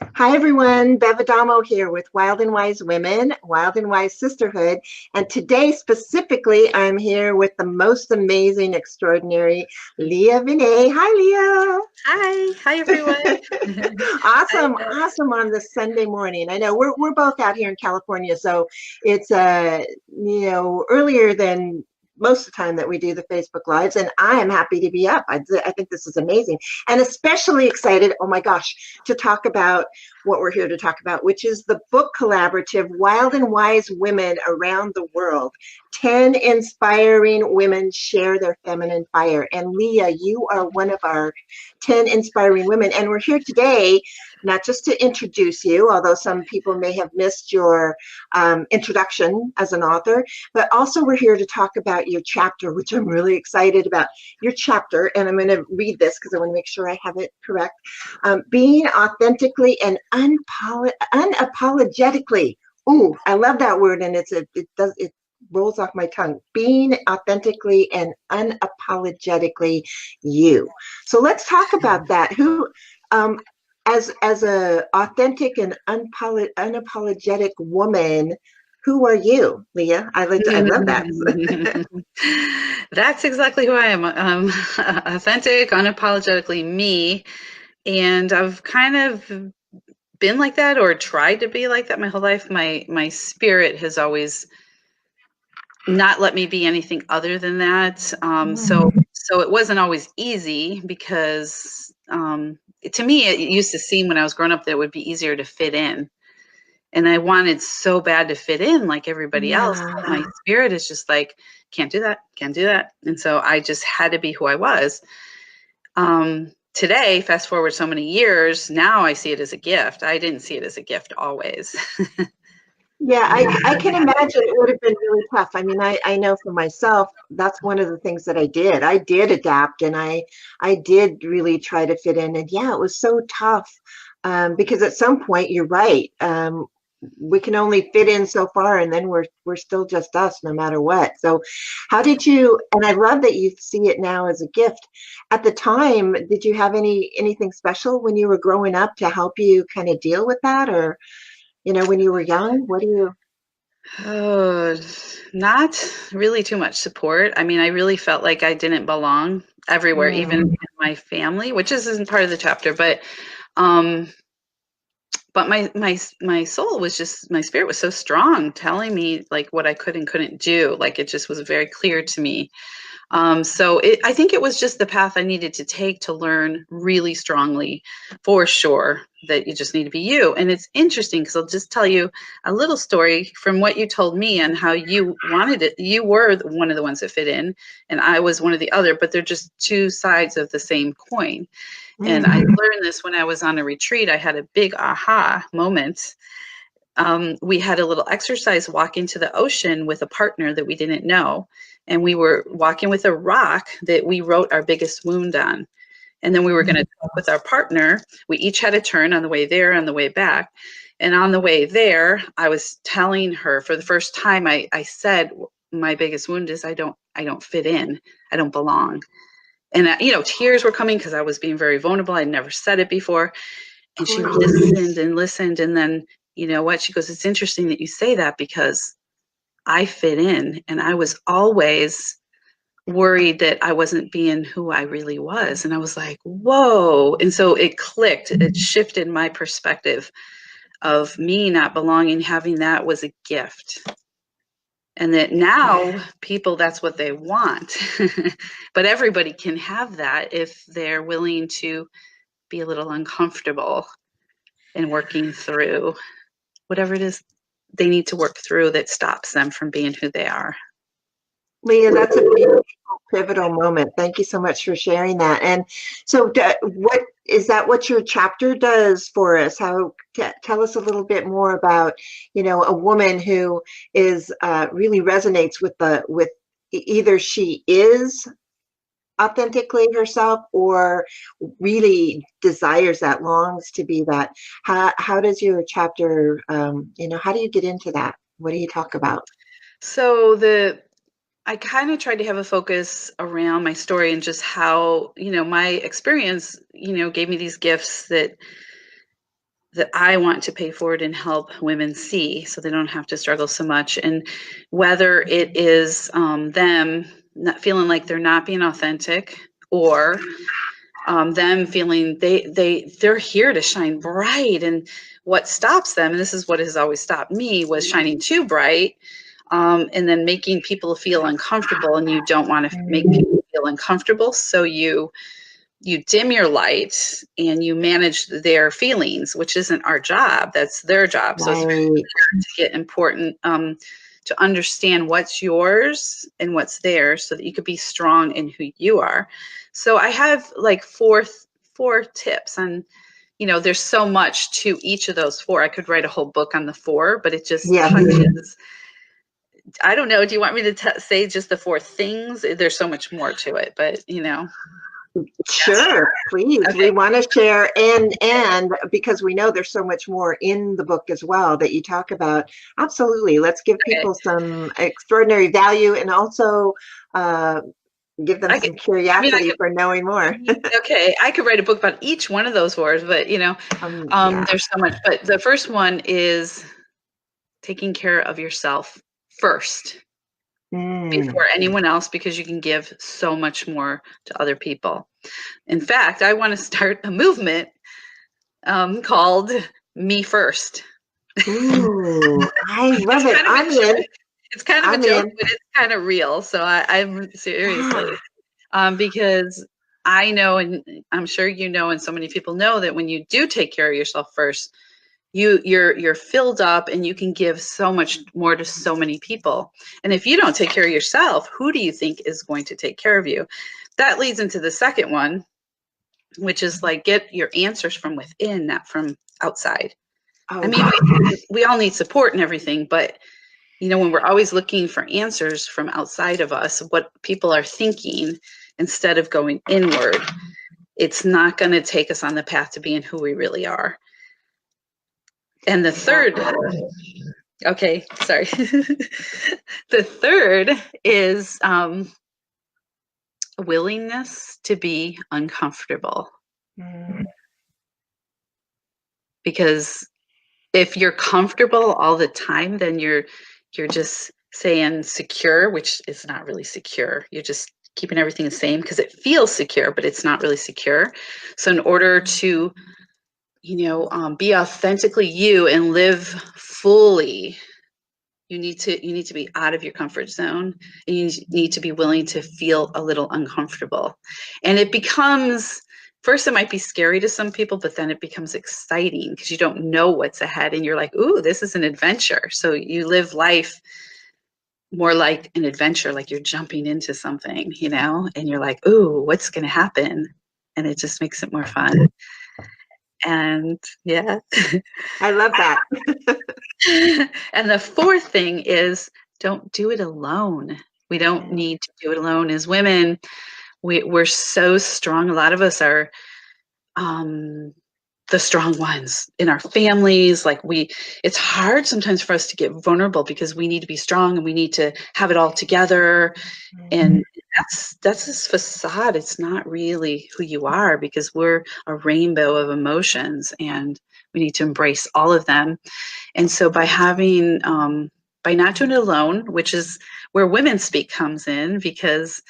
Hi everyone, Bev Adamo here with Wild and Wise Women, Wild and Wise Sisterhood. And today specifically, I'm here with the most amazing, extraordinary Lia Venet. Hi Hi everyone. Lia. Hi, Awesome, Beth. awesome on this Sunday morning. I know we're both out here in California, so it's earlier than most of the time that we do the Facebook Lives, and I am happy to be up. I think this is amazing, and especially excited, oh my gosh, to talk about what we're here to talk about, which is the book collaborative Wild and Wise Women Around the World. 10 inspiring women share their feminine fire. And Lia, you are one of our 10 inspiring women. And we're here today, not just to introduce you, although some people may have missed your introduction as an author, but also we're here to talk about your chapter, which I'm really excited about. Your chapter, and I'm going to read this because I want to make sure I have it correct. Being authentically and unapologetically. Ooh, I love that word, and it rolls off my tongue. Being authentically and unapologetically you. So let's talk about that. Who, as a authentic and unapologetic woman, who are you, Lia? I love that. That's exactly who I am. Authentic, unapologetically me. And I've kind of been like that or tried to be like that my whole life. My spirit has always not let me be anything other than that. So it wasn't always easy because to me it used to seem when I was growing up that it would be easier to fit in. And I wanted so bad to fit in like everybody else. But my Yeah. spirit is just like, can't do that, can't do that. And so I just had to be who I was. Today, fast forward so many years, now I see it as a gift. I didn't see it as a gift always. Yeah, I can imagine it would have been really tough. I mean, I know for myself, that's one of the things that I did. I did adapt, and I did really try to fit in. And yeah, it was so tough, because at some point, you're right. We can only fit in so far, and then we're still just us, no matter what. So, how did you? And I love that you see it now as a gift. At the time, did you have anything special when you were growing up to help you kind of deal with that, or? When you were young, what do you? Oh, not really too much support. I mean, I really felt like I didn't belong everywhere, even Mm, in my family, which isn't part of the chapter, um, but my soul was just my spirit was so strong, telling me like what I could and couldn't do. Like it just was very clear to me. I think it was just the path I needed to take to learn really strongly, for sure, that you just need to be you. And it's interesting because I'll just tell you a little story from what you told me and how you wanted it. You were one of the ones that fit in, and I was one of the other, but they're just two sides of the same coin. And I mm, learned this when I was on a retreat. I had a big aha moment. We had a little exercise walking to the ocean with a partner that we didn't know. And we were walking with a rock that we wrote our biggest wound on. And then we were going to talk with our partner. We each had a turn on the way there, on the way back. And on the way there, I was telling her for the first time, I said, my biggest wound is I don't fit in. I don't belong. And, tears were coming because I was being very vulnerable. I'd never said it before. of And she course. listened and listened. And then, you know what? She goes, it's interesting that you say that because I fit in. And I was always worried that I wasn't being who I really was. And I was like, whoa. And so it clicked. It shifted my perspective of me not belonging, having that was a gift. And that now people, that's what they want. But everybody can have that if they're willing to be a little uncomfortable and working through whatever it is they need to work through that stops them from being who they are. Leah, that's a beautiful, pivotal moment. Thank you so much for sharing that. And so, what is that? What your chapter does for us? Tell us a little bit more about, a woman who is really resonates with either she is authentically herself or really desires that, longs to be that. How does your chapter, how do you get into that? What do you talk about? So I kind of tried to have a focus around my story and just how, my experience, gave me these gifts that I want to pay forward and help women see so they don't have to struggle so much. And whether it is them not feeling like they're not being authentic, or them feeling they're here to shine bright, and what stops them, and this is what has always stopped me, was shining too bright, and then making people feel uncomfortable, and you don't want to make people feel uncomfortable, so you dim your light and you manage their feelings, which isn't our job, that's their job. So it's very Right. clear to get important to understand what's yours and what's theirs so that you could be strong in who you are. So I have like four tips, and there's so much to each of those four. I could write a whole book on the four, but it just Yeah. touches. I don't know. Do you want me to say just the four things? There's so much more to it, but Sure, please. Okay. We want to share, and because we know there's so much more in the book as well that you talk about. Absolutely. Let's give people some extraordinary value, and also give them some curiosity for knowing more. Okay, I could write a book about each one of those words, but Yeah. there's so much. But the first one is taking care of yourself first before anyone else, because you can give so much more to other people. In fact, I want to start a movement called Me First. Ooh, I love it. I'm in. It's kind of a joke, but it's kind of real. So I'm seriously, because I know, and I'm sure you know, and so many people know, that when you do take care of yourself first, you're filled up and you can give so much more to so many people. And if you don't take care of yourself, who do you think is going to take care of you? That leads into the second one, which is like, get your answers from within, not from outside. Oh, I mean, we all need support and everything, but when we're always looking for answers from outside of us, what people are thinking, instead of going inward, it's not going to take us on the path to being who we really are. And the third, okay, sorry. The third is willingness to be uncomfortable. Because if you're comfortable all the time, then you're just saying secure, which is not really secure. You're just keeping everything the same because it feels secure, but it's not really secure. So in order to be authentically you and live fully, you need to be out of your comfort zone, and you need to be willing to feel a little uncomfortable. And it becomes, first it might be scary to some people, but then it becomes exciting because you don't know what's ahead, and you're like, ooh, this is an adventure. So you live life more like an adventure, like you're jumping into something, and you're like, ooh, what's going to happen? And it just makes it more fun. And yeah. I love that. And the fourth thing is, don't do it alone. We don't need to do it alone. As women, we're so strong. A lot of us are the strong ones in our families. Like it's hard sometimes for us to get vulnerable because we need to be strong and we need to have it all together. And that's this facade. It's not really who you are, because we're a rainbow of emotions and we need to embrace all of them. And so by having, by not doing it alone, which is where Women Speak comes in, because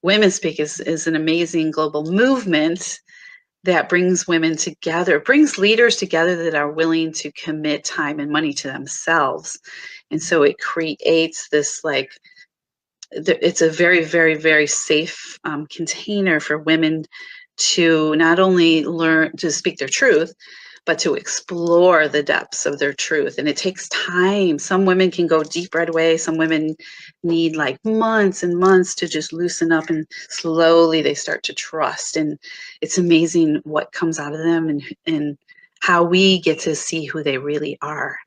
Women Speak is an amazing global movement that brings women together, brings leaders together that are willing to commit time and money to themselves. And so it creates this, like, it's a very, very, very safe container for women to not only learn to speak their truth, but to explore the depths of their truth. And it takes time. Some women can go deep right away. Some women need like months and months to just loosen up, and slowly they start to trust. And it's amazing what comes out of them, and how we get to see who they really are.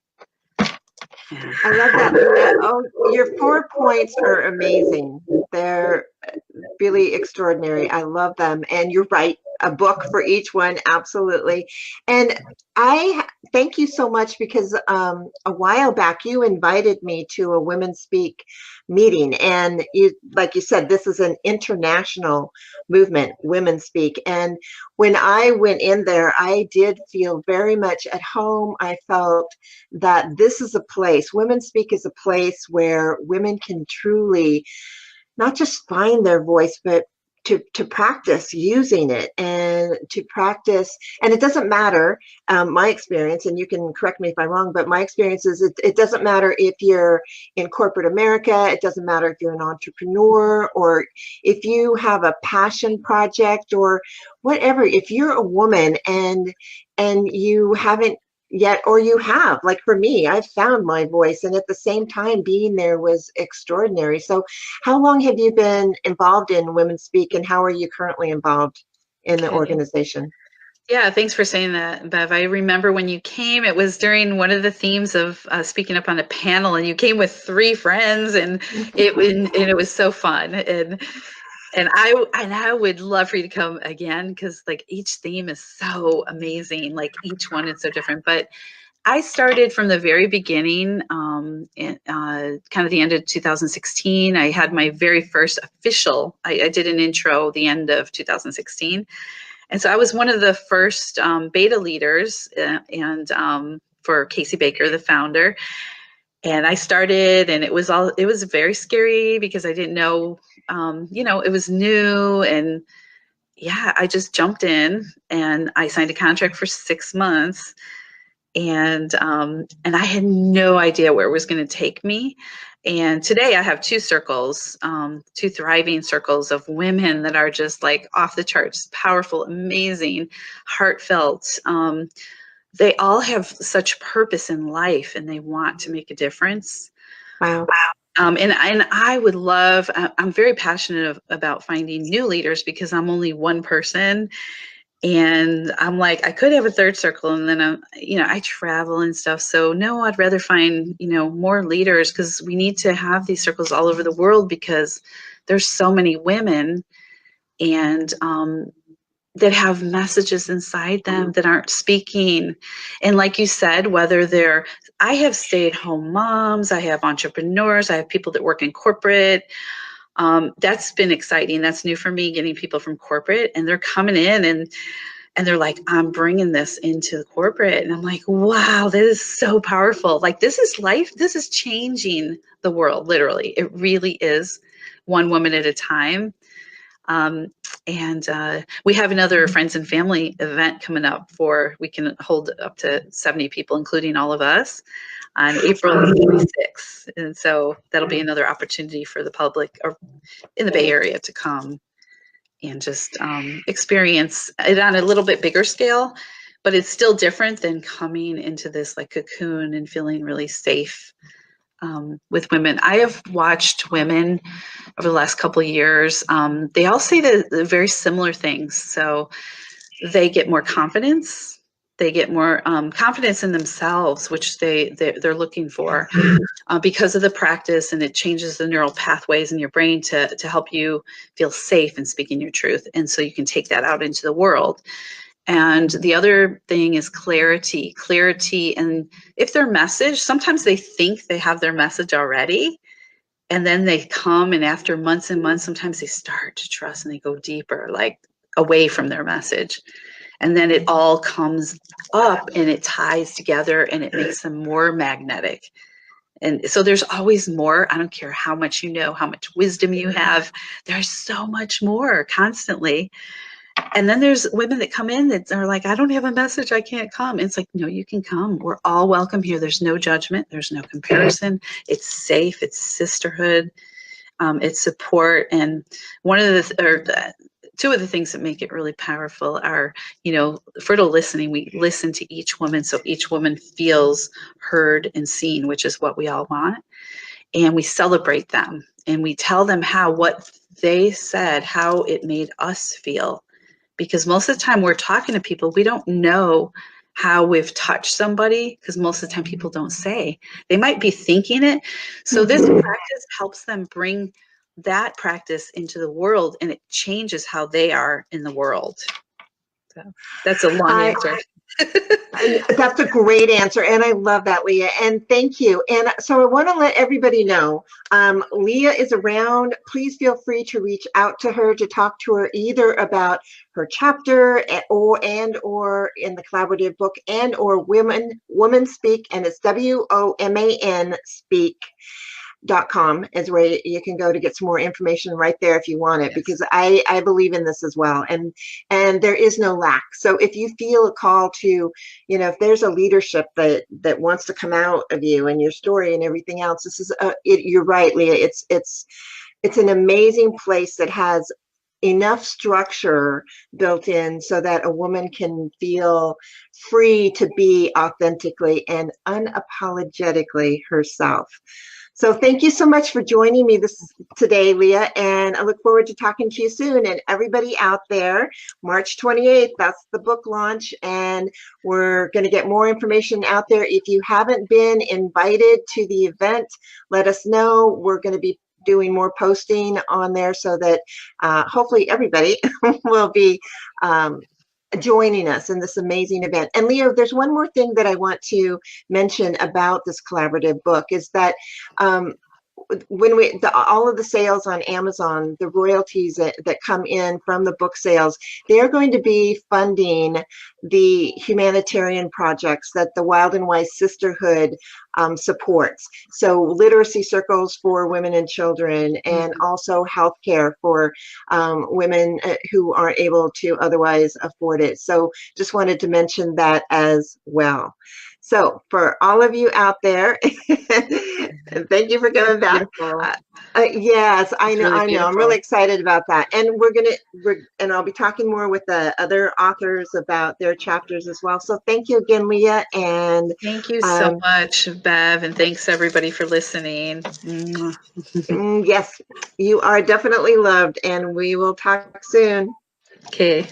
Yeah. I love that, Lia. Oh, your 4 points are amazing. They're really extraordinary. I love them. And you're right. a book for each one, absolutely. And I thank you so much because a while back you invited me to a Women Speak meeting, and you, like you said, this is an international movement, Women Speak. And when I went in there, I did feel very much at home. I felt that this is a place, Women Speak is a place where women can truly not just find their voice, but to practice using it and to practice. And it doesn't matter, my experience, and you can correct me if I'm wrong, but my experience is it doesn't matter if you're in corporate America, it doesn't matter if you're an entrepreneur, or if you have a passion project or whatever. If you're a woman and you haven't yet, or you have, like for me, I've found my voice, and at the same time being there was extraordinary. So how long have you been involved in Women Speak, and how are you currently involved in the Okay. organization? Yeah, thanks for saying that, Bev. I remember when you came, it was during one of the themes of speaking up on a panel, and you came with 3 friends, and it was so fun. And I would love for you to come again, because like each theme is so amazing. Like each one is so different. But I started from the very beginning, kind of the end of 2016. I had my very first official, I did an intro the end of 2016. And so I was one of the first beta leaders and for Casey Baker, the founder. And I started, and it was very scary because I didn't know, it was new. And yeah, I just jumped in and I signed a contract for 6 months. And I had no idea where it was going to take me. And today I have 2 circles, 2 thriving circles of women that are just like off the charts, powerful, amazing, heartfelt. They all have such purpose in life, and they want to make a difference. Wow. And I would love, I'm very passionate about finding new leaders, because I'm only one person. And I'm like, I could have a 3rd circle, and then I travel and stuff. So no, I'd rather find, more leaders, because we need to have these circles all over the world, because there's so many women and that have messages inside them that aren't speaking. And like you said, I have stay-at-home moms, I have entrepreneurs, I have people that work in corporate. That's been exciting. That's new for me, getting people from corporate, and they're coming in and they're like, I'm bringing this into the corporate. And I'm like, wow, that is so powerful. Like, this is life. This is changing the world, literally. It really is, one woman at a time. And we have another friends and family event coming up we can hold up to 70 people, including all of us, on April 26th. And so that'll be another opportunity for the public or in the Bay Area to come and just experience it on a little bit bigger scale. But it's still different than coming into this like cocoon and feeling really safe with women. I have watched women over the last couple of years. They all say the very similar things. So they get more confidence. They get more confidence in themselves, which they're looking for because of the practice, and it changes the neural pathways in your brain to help you feel safe in speaking your truth. And so you can take that out into the world. And the other thing is clarity. And if their message, sometimes they think they have their message already, and then they come, and after months and months, sometimes they start to trust and they go deeper, like away from their message. And then it all comes up and it ties together and it makes them more magnetic. And so there's always more. I don't care how much you know, how much wisdom you have. There's so much more constantly. And then there's women that come in that are like, I don't have a message, I can't come. And it's like, no, you can come. We're all welcome here. There's no judgment. There's no comparison. It's safe. It's sisterhood. It's support. And two of the things that make it really powerful are, fertile listening. We listen to each woman, so each woman feels heard and seen, which is what we all want. And we celebrate them, and we tell them what they said, how it made us feel. Because most of the time we're talking to people, we don't know how we've touched somebody, because most of the time people don't say. They might be thinking it. So this practice helps them bring that practice into the world, and it changes how they are in the world. So that's a long answer. That's a great answer, and I love that, Lia, and thank you. And so I want to let everybody know, Lia is around. Please feel free to reach out to her, to talk to her either about her chapter or in the collaborative book, and or Woman Speak, and it's WOMAN Speak.com is where you can go to get some more information right there if you want it, because I believe in this as well, and there is no lack. So if you feel a call to, if there's a leadership that wants to come out of you and your story and everything else, this is you're right, Lia. It's an amazing place that has enough structure built in so that a woman can feel free to be authentically and unapologetically herself. So thank you so much for joining me today, Lia, and I look forward to talking to you soon. And everybody out there, March 28th, that's the book launch, and we're going to get more information out there. If you haven't been invited to the event, let us know. We're going to be doing more posting on there so that hopefully everybody will be joining us in this amazing event. And Leo, there's one more thing that I want to mention about this collaborative book is that when all of the sales on Amazon, the royalties that come in from the book sales, they're going to be funding the humanitarian projects that the Wild and Wise Sisterhood supports. So literacy circles for women and children, and also healthcare for women who aren't able to otherwise afford it. So just wanted to mention that as well. So for all of you out there, thank you for coming back. Yes, I know. I'm really excited about that. And and I'll be talking more with the other authors about their chapters as well. So thank you again, Lia. And thank you so much, Bev. And thanks everybody for listening. Yes, you are definitely loved, and we will talk soon. Okay.